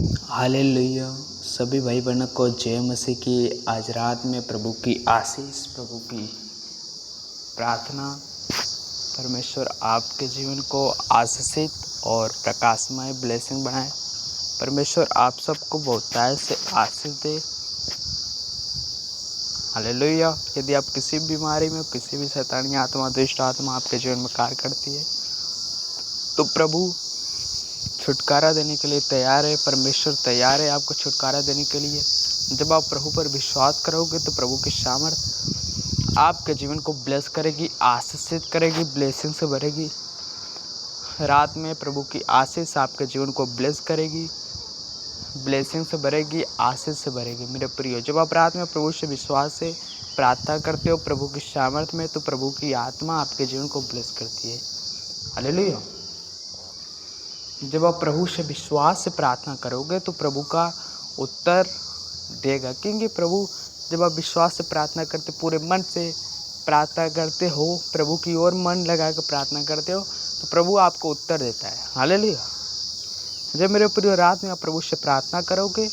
Hallelujah. सभी भाई बहनों को जय मसीह की। आज रात में प्रभु की आशीष, प्रभु की प्रार्थना, परमेश्वर आपके जीवन को आशीषित और प्रकाशमय ब्लेसिंग बनाए। परमेश्वर आप सबको बहुतायत से आशीष दे। हालेलुया। यदि आप किसी भी बीमारी में, किसी भी शैतानी आत्मा, दुष्ट आत्मा आपके जीवन में कार्य करती है, तो प्रभु छुटकारा देने के लिए तैयार है। परमेश्वर तैयार है आपको छुटकारा देने के लिए। जब आप प्रभु पर विश्वास करोगे तो प्रभु की सामर्थ आपके जीवन को ब्लेस करेगी, आशीषित करेगी, ब्लेसिंग से भरेगी। रात में प्रभु की आशीष आपके जीवन को ब्लेस करेगी, ब्लेसिंग से भरेगी, आशीष से भरेगी। मेरे प्रियो, जब आप रात में प्रभु से विश्वास से प्रार्थना करते हो प्रभु की सामर्थ में, तो प्रभु की आत्मा आपके जीवन को ब्लेस करती है। हालेलुया। जब आप प्रभु से विश्वास से प्रार्थना करोगे तो प्रभु का उत्तर देगा, क्योंकि प्रभु जब आप विश्वास से प्रार्थना करते, पूरे मन से प्रार्थना करते हो, प्रभु की ओर मन लगा कर प्रार्थना करते हो, तो प्रभु आपको उत्तर देता है। हालेलुया। जब मेरे प्रिय रात में आप प्रभु से प्रार्थना करोगे,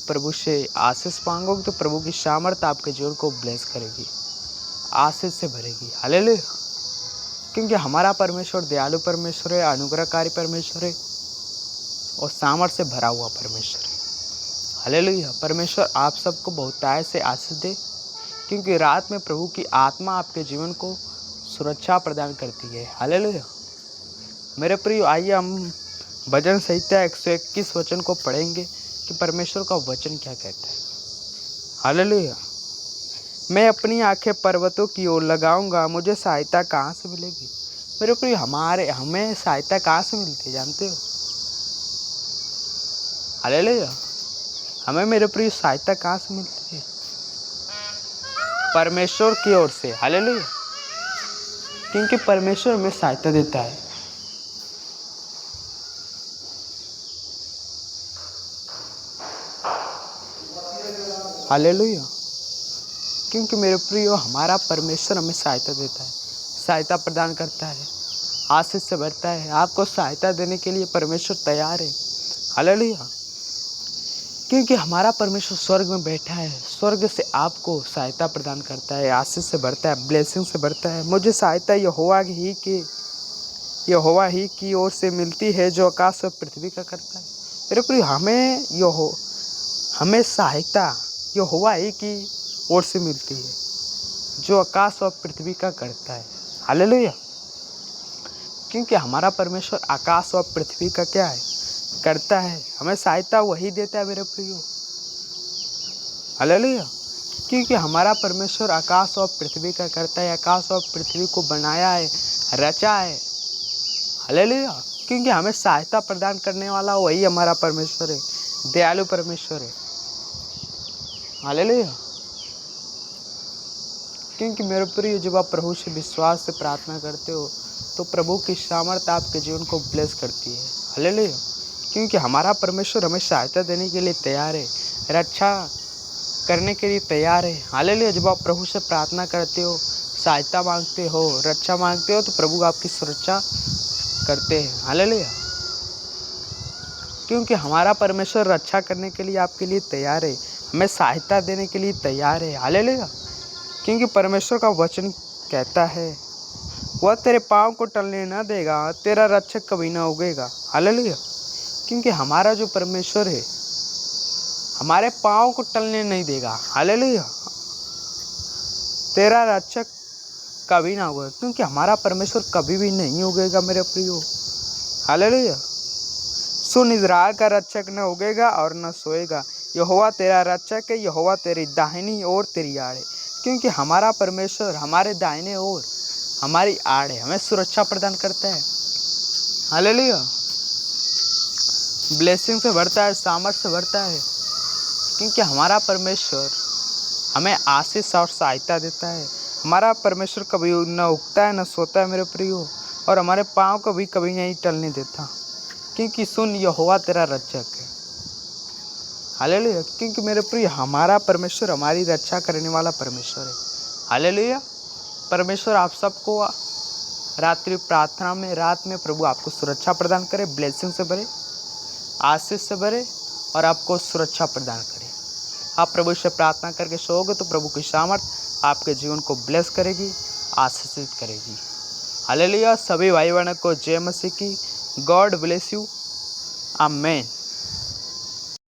प्रभु से आशीष मांगोगे, तो प्रभु की सामर्थ्य आपके जीवन को ब्लेस करेगी, आशीष से भरेगी। हालेलुया। क्योंकि हमारा परमेश्वर दयालु परमेश्वर है, अनुग्रहकारी परमेश्वर है और सामर्थ्य से भरा हुआ परमेश्वर है। हालेलुया। परमेश्वर आप सबको बहुतायत से आशीष दे, क्योंकि रात में प्रभु की आत्मा आपके जीवन को सुरक्षा प्रदान करती है। हालेलुया। मेरे प्रिय, आइए हम भजन संहिता 121 वचन को पढ़ेंगे कि परमेश्वर का वचन क्या कहता है। हालेलुया। मैं अपनी आंखें पर्वतों की ओर लगाऊंगा, मुझे सहायता कहाँ से मिलेगी। मेरे प्रिय, हमें सहायता कहाँ से मिलती है जानते हो? हालेलुया। हमें मेरे प्रिय सहायता कहाँ से मिलती है? परमेश्वर की ओर से। हालेलुया। क्योंकि परमेश्वर हमें सहायता देता है। हालेलुया। क्योंकि मेरे प्रियो, हमारा परमेश्वर हमें सहायता देता है, सहायता प्रदान करता है, आशीष से भरता है। आपको सहायता देने के लिए परमेश्वर तैयार है। हालेलुया। क्योंकि हमारा परमेश्वर स्वर्ग में बैठा है, स्वर्ग से आपको सहायता प्रदान करता है, आशीष से भरता है, ब्लेसिंग से भरता है। मुझे सहायता यहोवा ही की ओर से मिलती है, जो आकाश और पृथ्वी का करता है। मेरे प्रिय, हमें सहायता यहोवा ही की ओर से मिलती है, जो आकाश और पृथ्वी का करता है। हालेलुया। क्योंकि हमारा परमेश्वर आकाश और पृथ्वी का क्या है? करता है। हमें सहायता वही देता है मेरे प्रियो। हालेलुया। क्योंकि हमारा परमेश्वर आकाश और पृथ्वी का करता है, आकाश और पृथ्वी को बनाया है, रचा है। हालेलुया। क्योंकि हमें सहायता प्रदान करने वाला वही हमारा परमेश्वर है, दयालु परमेश्वर है। हालेलुया। क्योंकि मेरे प्रिय, जब आप प्रभु से विश्वास से प्रार्थना करते हो तो प्रभु की सामर्थ्य आपके जीवन को ब्लेस करती है। हालेलुया। क्योंकि हमारा परमेश्वर हमें सहायता देने के लिए तैयार है, रक्षा करने के लिए तैयार है। हालेलुया। जब आप प्रभु से प्रार्थना करते हो, सहायता मांगते हो, रक्षा मांगते हो, तो प्रभु आपकी सुरक्षा करते हैं। हालेलुया। क्योंकि हमारा परमेश्वर रक्षा करने के लिए आपके लिए तैयार है, हमें सहायता देने के लिए तैयार है। हालेलुया। क्योंकि परमेश्वर का वचन कहता है, वह तेरे पाँव को टलने न देगा, तेरा रक्षक कभी न उगेगा। हालेलुया। क्योंकि हमारा जो परमेश्वर है हमारे पाँव को टलने नहीं देगा। हालेलुया। तेरा रक्षक कभी ना उगेगा, क्योंकि हमारा परमेश्वर कभी भी नहीं उगेगा मेरे प्रियो। हालेलुया। सुन, इज़राइल का रक्षक न उगेगा और न सोएगा, यहोवा तेरा रक्षक है, यहोवा तेरी दाहिनी ओर तेरी आड़ है। क्योंकि हमारा परमेश्वर हमारे दाहिने ओर हमारी आड़ है, हमें सुरक्षा प्रदान करता है। हालेलुया। ब्लेसिंग से भरता है, सामर्थ्य से भरता है। क्योंकि हमारा परमेश्वर हमें आशीष और सहायता देता है। हमारा परमेश्वर कभी न उगता है न सोता है मेरे प्रियो, और हमारे पाँव को भी कभी नहीं टलने देता। क्योंकि सुन, यहोवा तेरा रक्षक है। हालेलुया। क्योंकि मेरे प्रिय, हमारा परमेश्वर हमारी रक्षा करने वाला परमेश्वर है। हालेलुया। परमेश्वर आप सबको रात्रि प्रार्थना में, रात में प्रभु आपको सुरक्षा प्रदान करे, ब्लेसिंग से भरे, आशीष से भरे और आपको सुरक्षा प्रदान करे। आप प्रभु से प्रार्थना करके सोओगे तो प्रभु की सामर्थ आपके जीवन को ब्लेस करेगी, आशीषित करेगी। हालेलुया। सभी भाई बहनों को जय मसीह की। God bless you. आमेन।